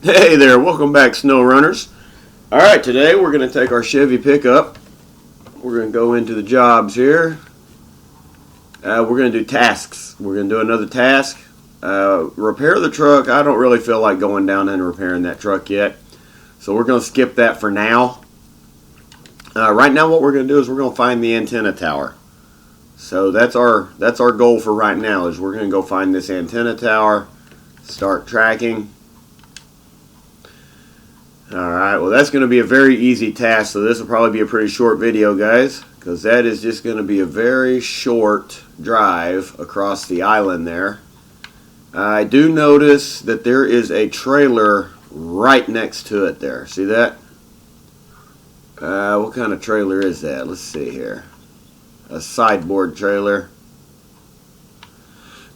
Hey there, welcome back, Snowrunners. Alright, today we're going to take our Chevy pickup. We're going to go into the jobs here. We're going to do tasks. We're going to do another task. Repair the truck. I don't really feel like going down and repairing that truck yet. So we're going to skip that for now. Right now what we're going to do is we're going to find the antenna tower. So that's our goal for right now, is we're going to go find this antenna tower, start tracking. Alright, well that's going to be a very easy task, so this will probably be a pretty short video, guys, because that is just going to be a very short drive across the island there. I do notice that there is a trailer right next to it there. See that? What kind of trailer is that? Let's see here. A sideboard trailer.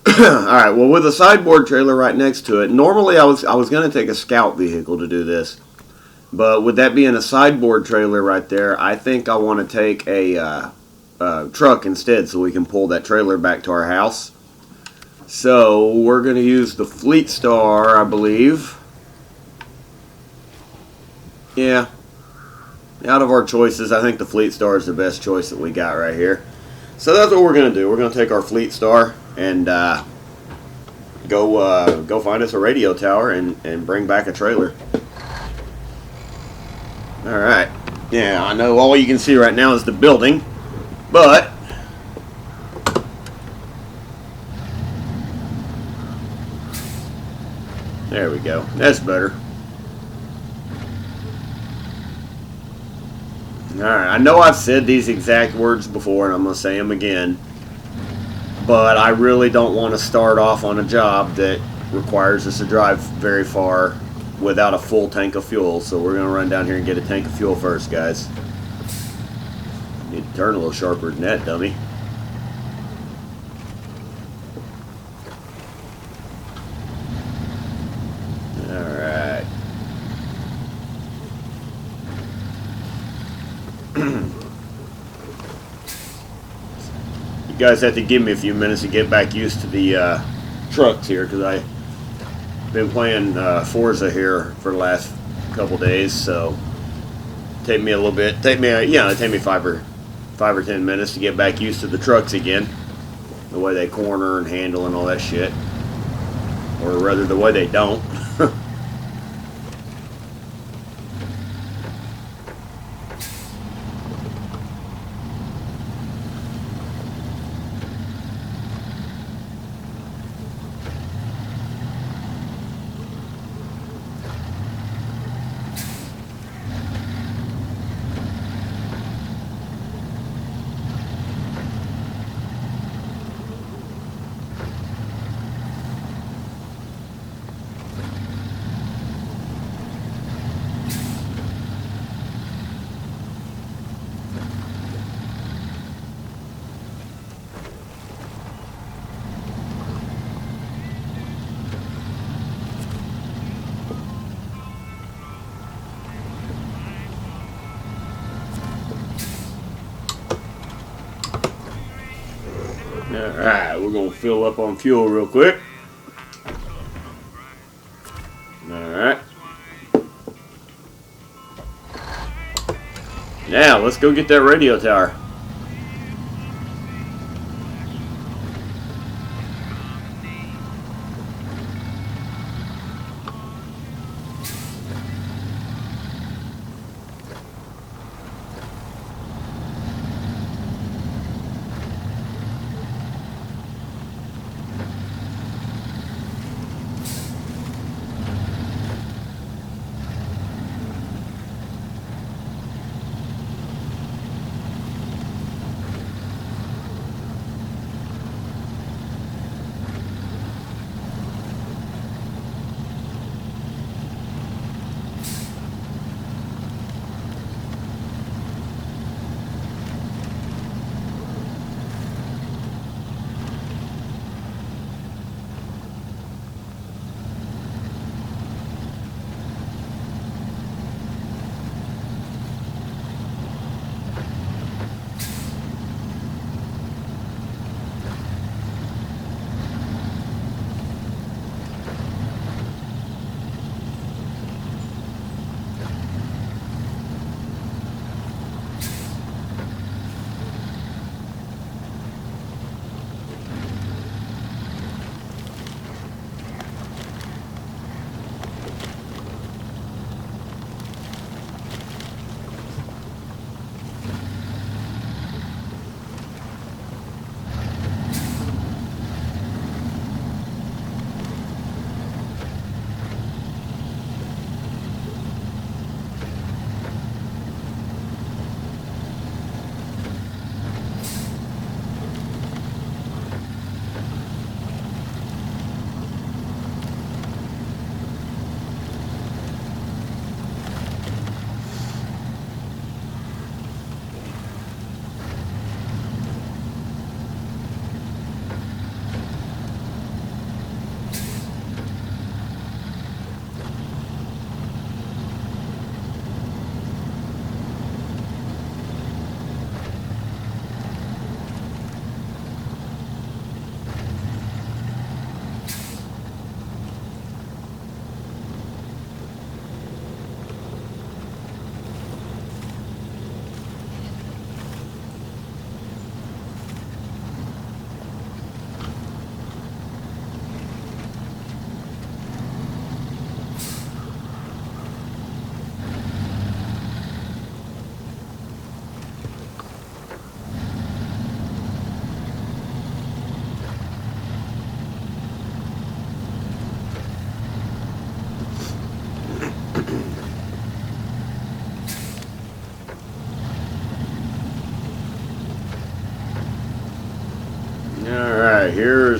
Alright, well with a sideboard trailer right next to it, normally I was going to take a scout vehicle to do this. But with that being a sideboard trailer right there, I think I want to take a truck instead so we can pull that trailer back to our house. So we're going to use the Fleet Star, I believe. Yeah. Out of our choices, I think the Fleet Star is the best choice that we got right here. So that's what we're going to do. We're going to take our Fleet Star and go find us a radio tower and bring back a trailer. Alright, yeah, I know all you can see right now is the building, but there we go, that's better. Alright, I know I've said these exact words before and I'm going to say them again, but I really don't want to start off on a job that requires us to drive very far without a full tank of fuel, so we're going to run down here and get a tank of fuel first, guys. Need to turn a little sharper than that, dummy. Alright. You guys have to give me a few minutes to get back used to the trucks here, because I've been playing Forza here for the last couple days, so take me a little bit. Take me 5 or 10 minutes to get back used to the trucks again, the way they corner and handle and all that shit, or rather the way they don't. Alright, we're going to fill up on fuel real quick. Alright. Now, let's go get that radio tower.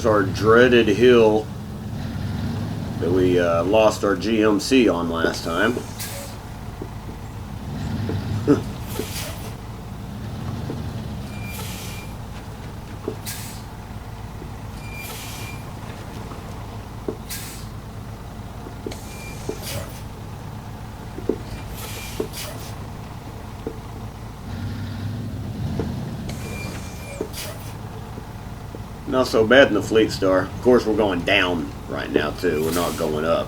our dreaded hill that we lost our GMC on last time. Not so bad in the Fleet Star. Of course, we're going down right now, too. We're not going up.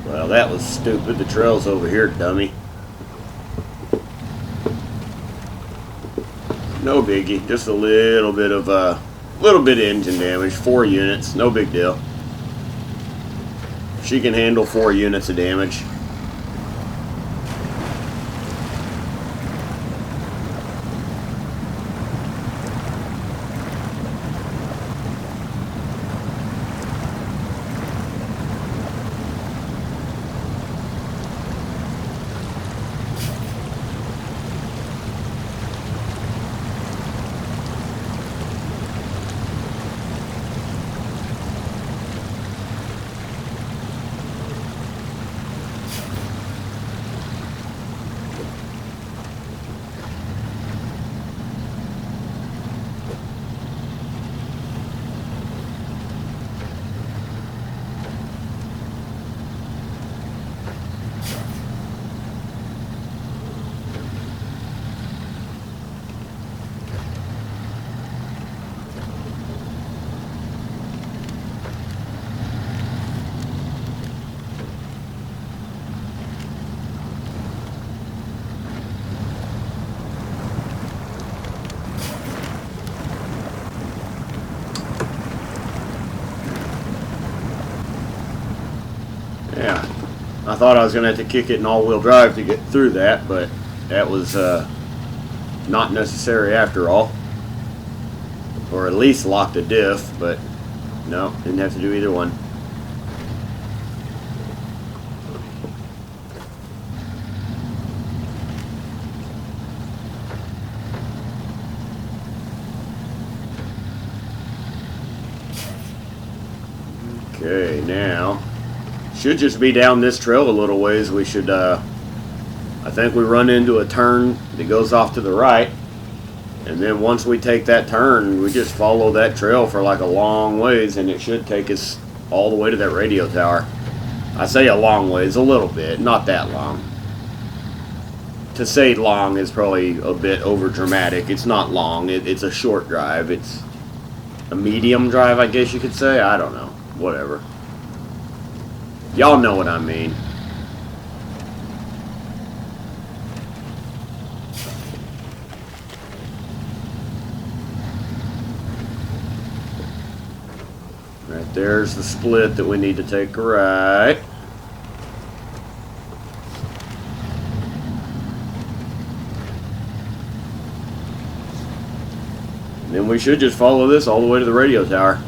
Well, that was stupid. The trail's over here, dummy. No biggie. Just a little bit of engine damage. 4 units. No big deal. She can handle 4 units of damage. Yeah, I thought I was going to have to kick it in all-wheel drive to get through that, but that was not necessary after all. Or at least lock the diff, but no, didn't have to do either one. Okay, now should just be down this trail a little ways. We should, I think we run into a turn that goes off to the right, and then once we take that turn, we just follow that trail for like a long ways, and it should take us all the way to that radio tower. I say a long ways, a little bit, not that long. To say long is probably a bit over dramatic. It's not long, it's a short drive. It's a medium drive, I guess you could say. I don't know, whatever. Y'all know what I mean. Right there's the split that we need to take a right. And then we should just follow this all the way to the radio tower.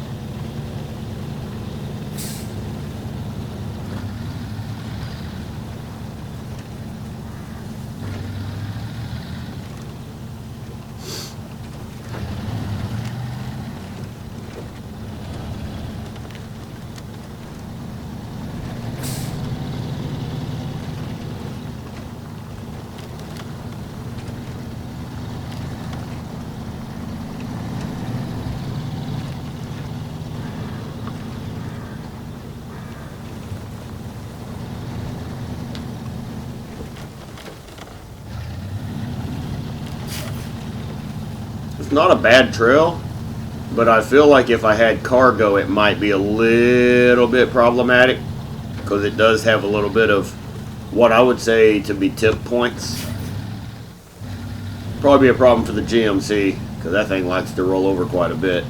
It's not a bad trail, but I feel like if I had cargo it might be a little bit problematic, because it does have a little bit of what I would say to be tip points. Probably be a problem for the GMC, because that thing likes to roll over quite a bit.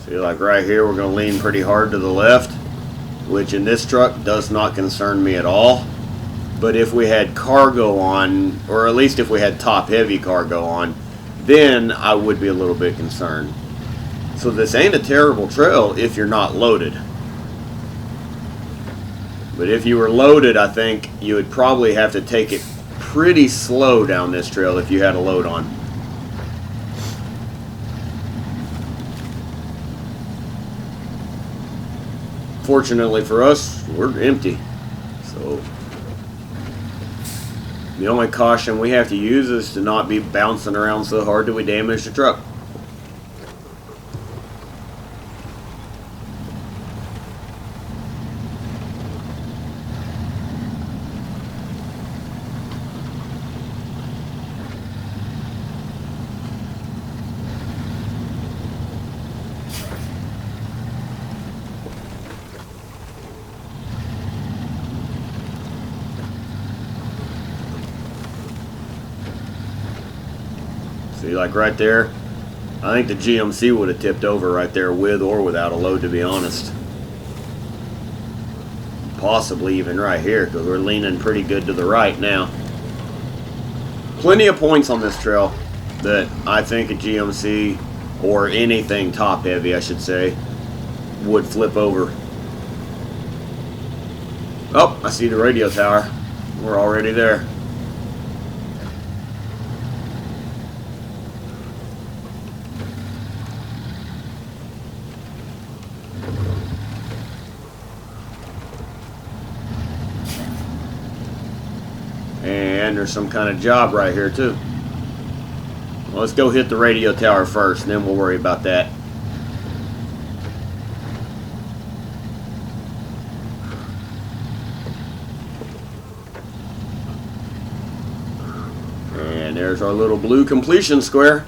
See, like right here we're going to lean pretty hard to the left, which in this truck does not concern me at all. But if we had cargo on, or at least if we had top heavy cargo on, then I would be a little bit concerned. So this ain't a terrible trail if you're not loaded. But if you were loaded, I think you would probably have to take it pretty slow down this trail if you had a load on. Fortunately for us, we're empty. So the only caution we have to use is to not be bouncing around so hard that we damage the truck. See, like right there, I think the GMC would have tipped over right there with or without a load, to be honest. Possibly even right here, because we're leaning pretty good to the right now. Plenty of points on this trail that I think a GMC, or anything top heavy I should say, would flip over. Oh, I see the radio tower. We're already there. And there's some kind of job right here too. Well, let's go hit the radio tower first, and then we'll worry about that. And there's our little blue completion square.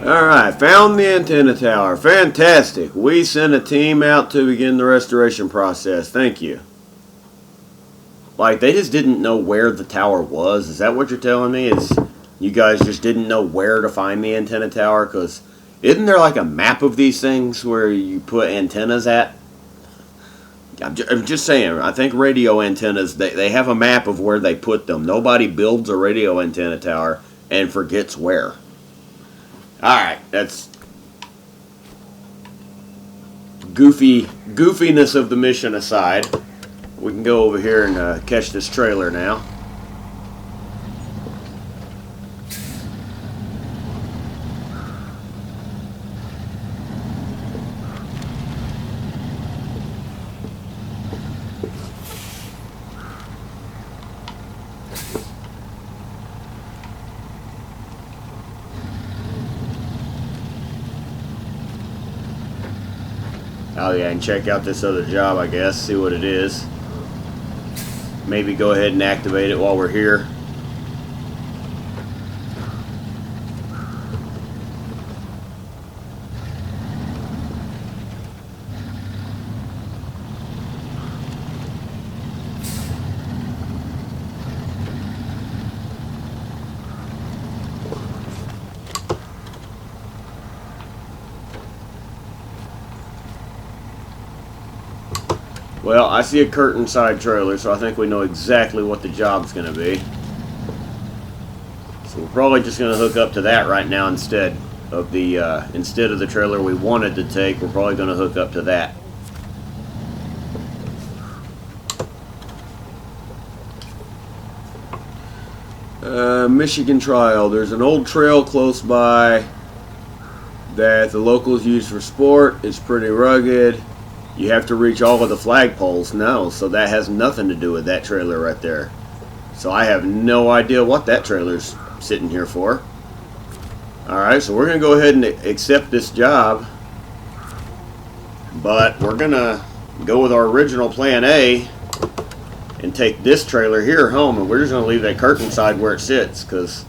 Alright, found the antenna tower. Fantastic. We sent a team out to begin the restoration process. Thank you. Like, they just didn't know where the tower was. Is that what you're telling me? Is you guys just didn't know where to find the antenna tower? Because isn't there like a map of these things where you put antennas at? I'm just saying, I think radio antennas, they have a map of where they put them. Nobody builds a radio antenna tower and forgets where. Alright, that's goofiness of the mission aside. We can go over here and catch this trailer now. Oh yeah, and check out this other job, I guess, see what it is. Maybe go ahead and activate it while we're here. Well, I see a curtain side trailer, so I think we know exactly what the job's going to be. So we're probably just going to hook up to that right now instead of the trailer we wanted to take. We're probably going to hook up to that. Michigan Trail. There's an old trail close by that the locals use for sport. It's pretty rugged. You have to reach all of the flagpoles. No, so that has nothing to do with that trailer right there. So I have no idea what that trailer's sitting here for. Alright, so we're going to go ahead and accept this job. But we're going to go with our original plan A and take this trailer here home. And we're just going to leave that curtain side where it sits. Because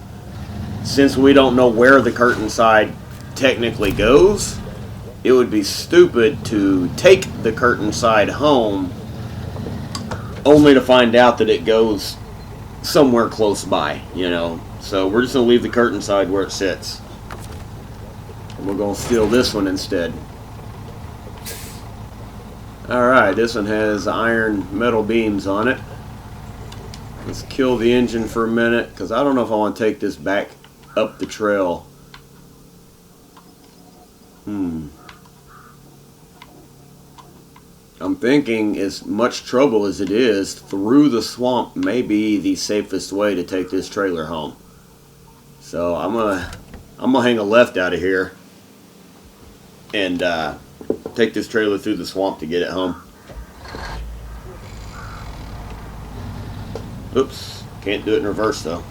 since we don't know where the curtain side technically goes, it would be stupid to take the curtain side home only to find out that it goes somewhere close by, you know. So we're just going to leave the curtain side where it sits. We're going to steal this one instead. Alright, this one has iron metal beams on it. Let's kill the engine for a minute, because I don't know if I want to take this back up the trail. I'm thinking as much trouble as it is, through the swamp may be the safest way to take this trailer home. So I'm gonna hang a left out of here and take this trailer through the swamp to get it home. Oops, can't do it in reverse though.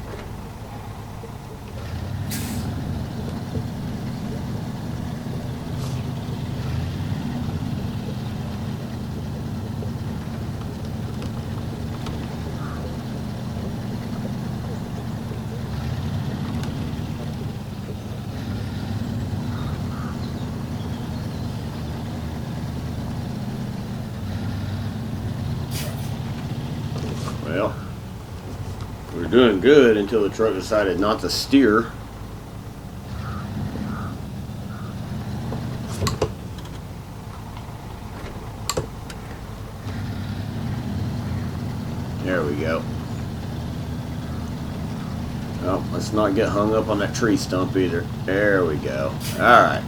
Well, we were doing good until the truck decided not to steer. There we go. Oh, let's not get hung up on that tree stump either. There we go. Alright.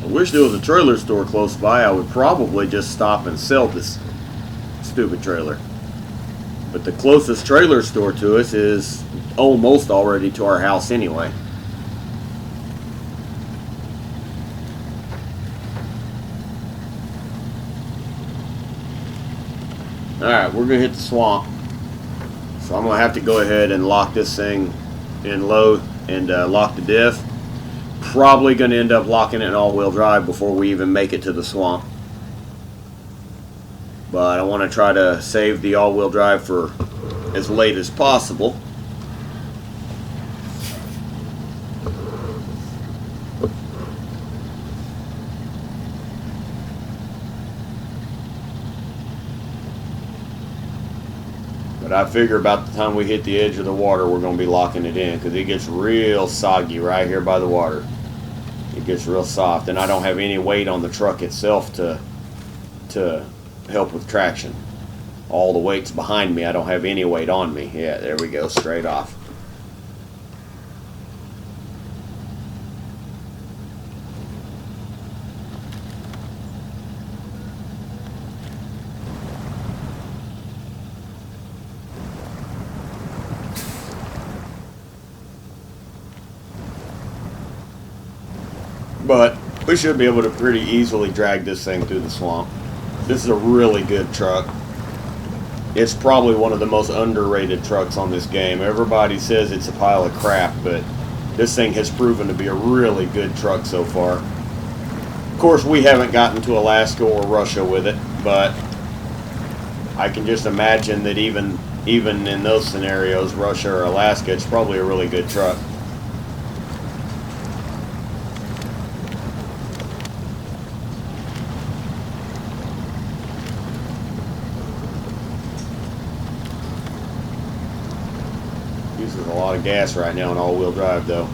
I wish there was a trailer store close by. I would probably just stop and sell this stupid trailer. But the closest trailer store to us is almost already to our house anyway. Alright, we're going to hit the swamp. So I'm going to have to go ahead and lock this thing in low and lock the diff. Probably going to end up locking it in all-wheel drive before we even make it to the swamp. But I want to try to save the all-wheel drive for as late as possible. But I figure about the time we hit the edge of the water, we're going to be locking it in, because it gets real soggy right here by the water. It gets real soft, and I don't have any weight on the truck itself to help with traction. All the weight's behind me. I don't have any weight on me. Yeah, there we go, straight off. But we should be able to pretty easily drag this thing through the swamp. This is a really good truck. It's probably one of the most underrated trucks on this game. Everybody says it's a pile of crap, but this thing has proven to be a really good truck so far. Of course, we haven't gotten to Alaska or Russia with it, but I can just imagine that even in those scenarios, Russia or Alaska, it's probably a really good truck. Uses a lot of gas right now in all-wheel drive, though.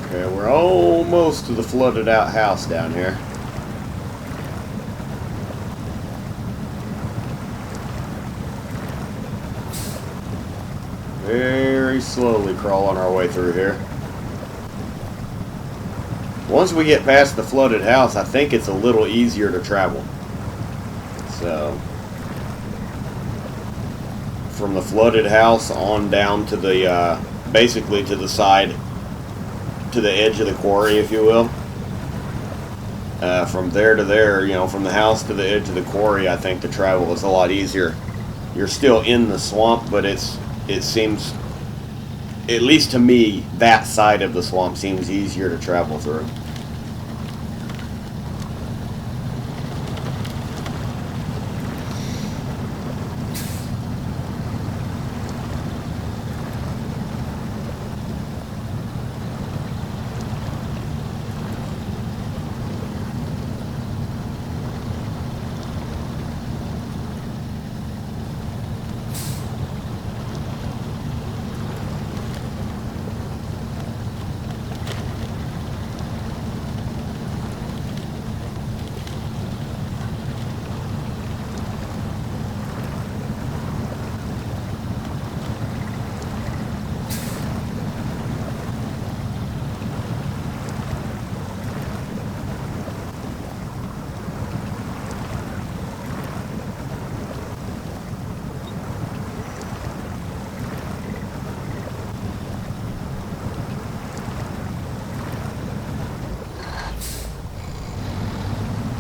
Okay, we're almost to the flooded out house down here. Very slowly crawling our way through here. Once we get past the flooded house, I think it's a little easier to travel. So, from the flooded house on down to the, basically to the side, to the edge of the quarry, if you will. From there to there, you know, from the house to the edge of the quarry, I think the travel is a lot easier. You're still in the swamp, but it seems, at least to me, that side of the swamp seems easier to travel through.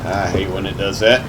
I hate when it does that.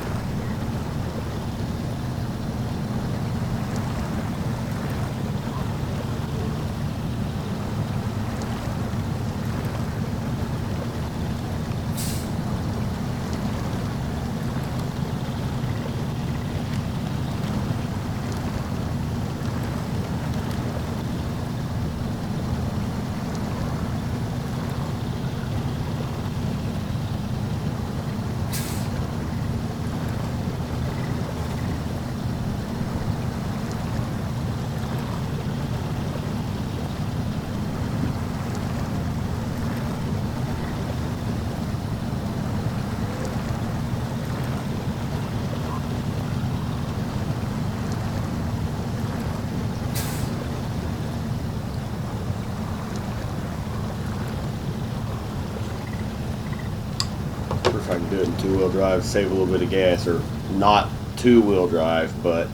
If I can do it in two-wheel drive, save a little bit of gas, or not two-wheel drive, but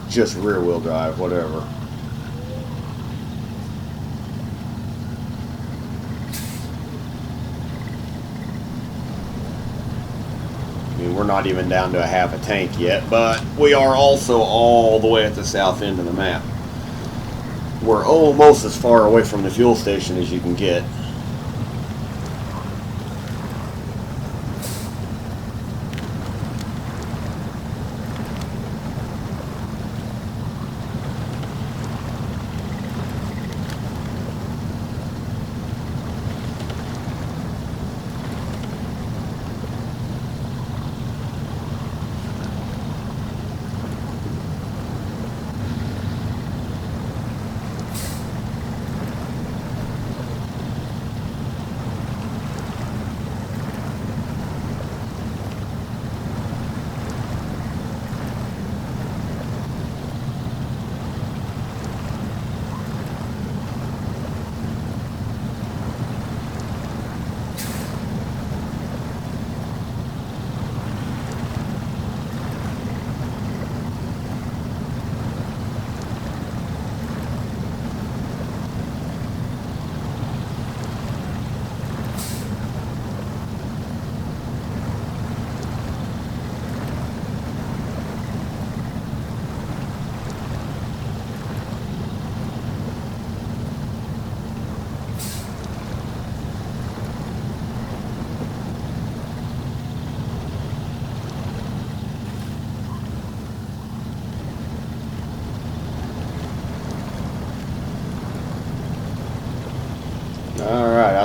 just rear-wheel drive, whatever. I mean, we're not even down to a half a tank yet, but we are also all the way at the south end of the map. We're almost as far away from the fuel station as you can get.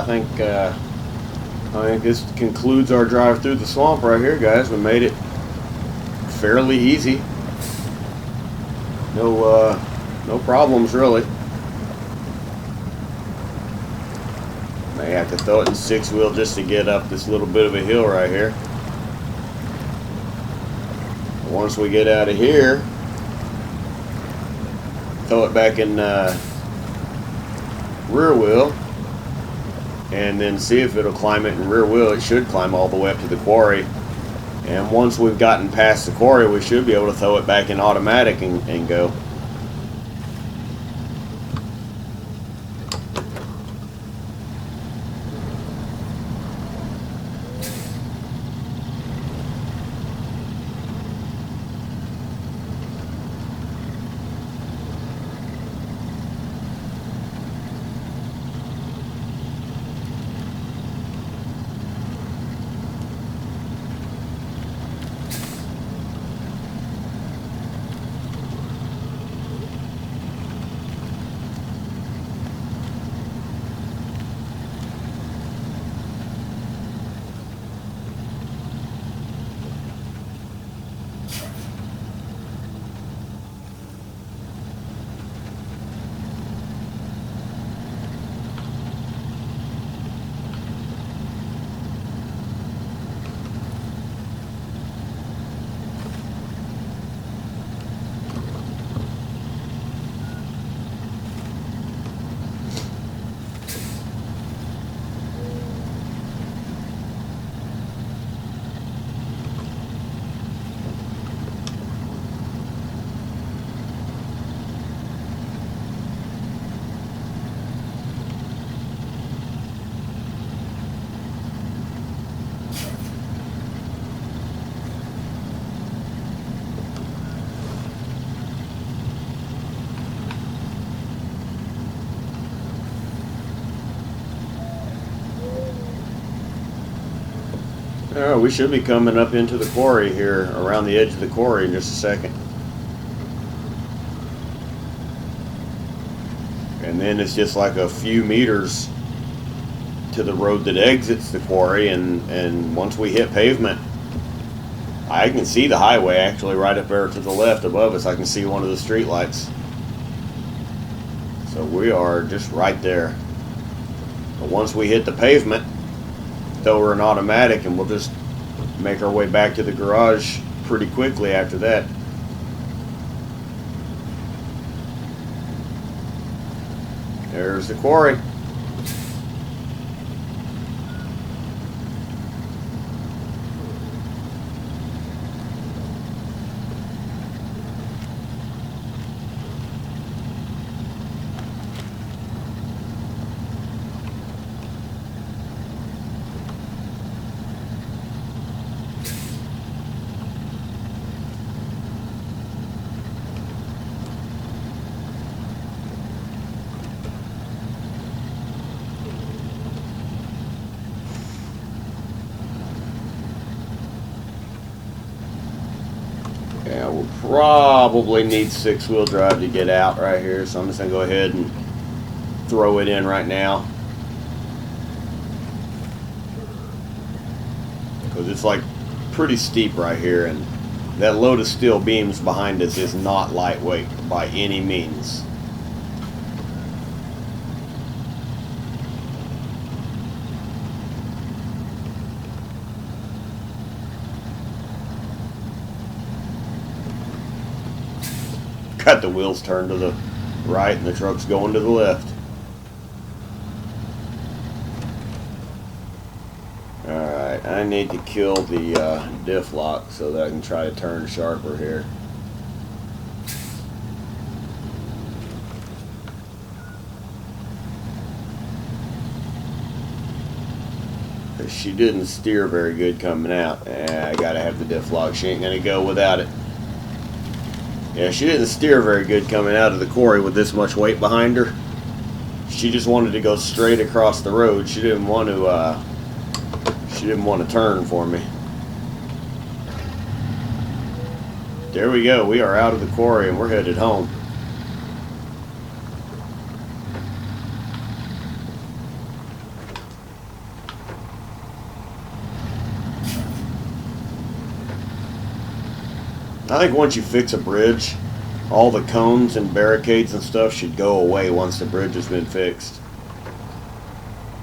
think this concludes our drive through the swamp right here, guys. We made it fairly easy. No problems really. May have to throw it in 6-wheel just to get up this little bit of a hill right here. Once we get out of here, throw it back in rear wheel, and then see if it'll climb it in rear wheel. It should climb all the way up to the quarry, and once we've gotten past the quarry, we should be able to throw it back in automatic and go. Oh, we should be coming up into the quarry here, around the edge of the quarry in just a second. And then it's just like a few meters to the road that exits the quarry, and once we hit pavement, I can see the highway actually right up there to the left above us. I can see one of the street lights. So we are just right there. But once we hit the pavement, throw her an automatic, and we'll just make our way back to the garage pretty quickly after that. There's the quarry. Yeah, we'll probably need 6-wheel drive to get out right here, so I'm just going to go ahead and throw it in right now. Because it's like pretty steep right here, and that load of steel beams behind us is not lightweight by any means. Got the wheels turned to the right and the truck's going to the left. Alright, I need to kill the diff lock so that I can try to turn sharper here. She didn't steer very good coming out. I gotta have the diff lock. She ain't gonna go without it. Yeah, she didn't steer very good coming out of the quarry with this much weight behind her. She just wanted to go straight across the road. She didn't want to turn for me. There we go. We are out of the quarry and we're headed home. I think once you fix a bridge, all the cones and barricades and stuff should go away once the bridge has been fixed.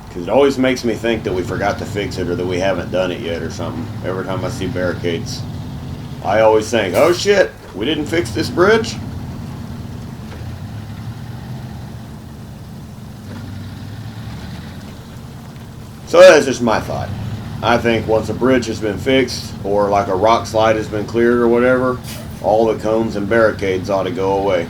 Because it always makes me think that we forgot to fix it or that we haven't done it yet or something. Every time I see barricades, I always think, oh shit, we didn't fix this bridge? So that's just my thought. I think once a bridge has been fixed, or like a rock slide has been cleared or whatever, all the cones and barricades ought to go away.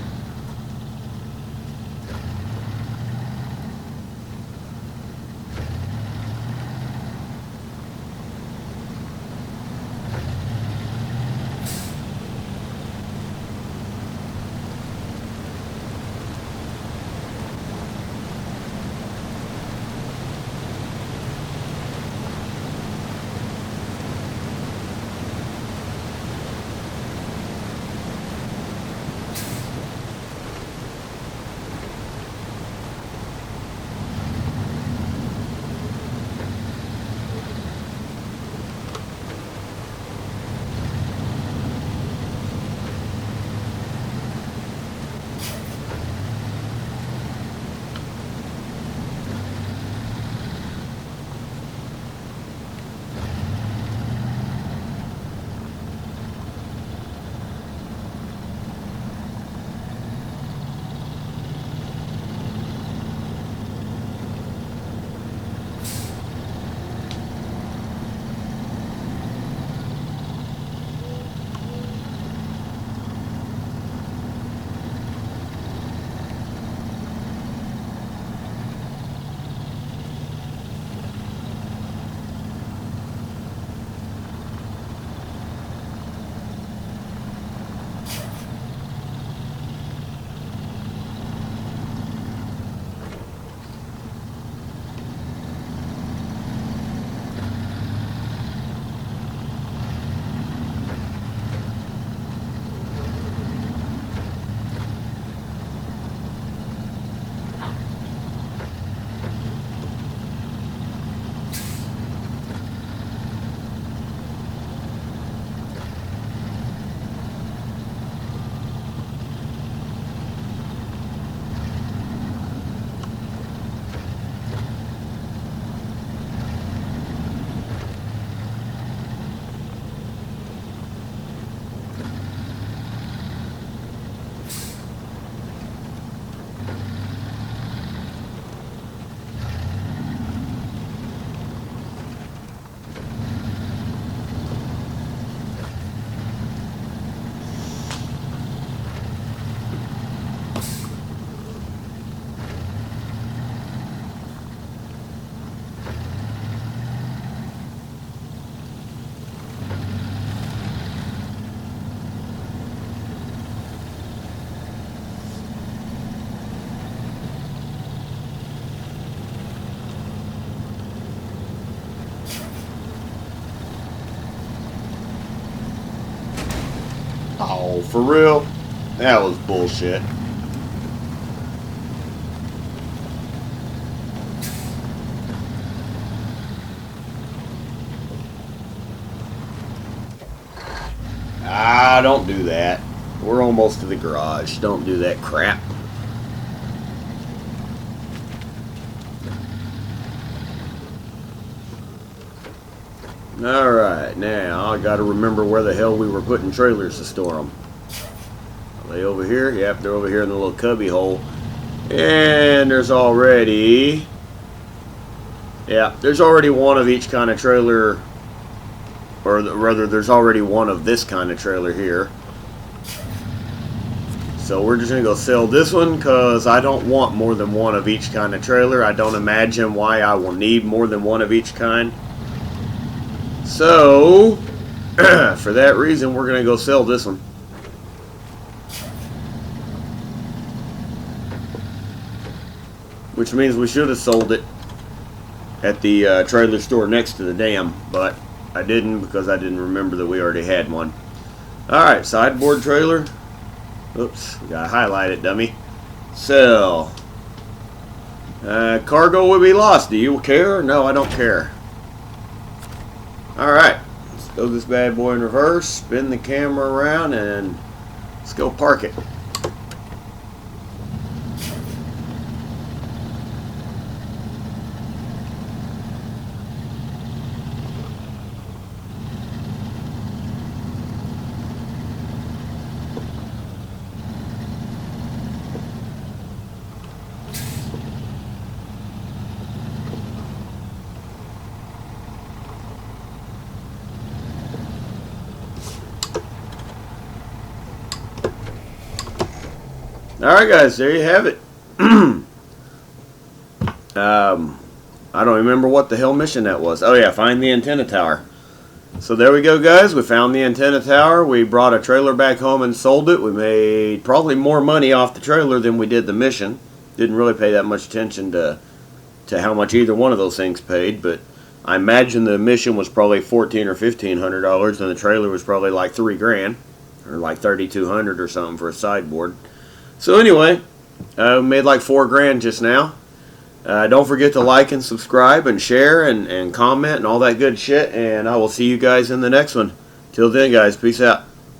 Oh, for real? That was bullshit. Ah, don't do that. We're almost to the garage. Don't do that crap. Alright, now I gotta remember where the hell we were putting trailers to store them. Are they over here? Yep, they're over here in the little cubby hole. And there's already... yeah, there's already one of each kind of trailer. Or rather, there's already one of this kind of trailer here. So we're just going to go sell this one because I don't want more than one of each kind of trailer. I don't imagine why I will need more than one of each kind. So, for that reason, we're going to go sell this one. Which means we should have sold it at the trailer store next to the dam, but I didn't because I didn't remember that we already had one. Alright, sideboard trailer. Oops, we gotta highlight it, dummy. Sell. Cargo will be lost. Do you care? No, I don't care. Alright, let's Throw this bad boy in reverse, spin the camera around, and let's go park it. Alright guys, there you have it. I don't remember what the hell mission that was. Oh yeah, find the antenna tower. So there we go guys, we found the antenna tower. We brought a trailer back home and sold it. We made probably more money off the trailer than we did the mission. Didn't really pay that much attention to how much either one of those things paid, but I imagine the mission was probably $1,400 or $1,500 and the trailer was probably like $3,000 or like $3,200 or something for a sideboard. So anyway, made like $4,000 just now. Don't forget to like and subscribe and share and comment and all that good shit. And I will see you guys in the next one. Till then, guys, peace out.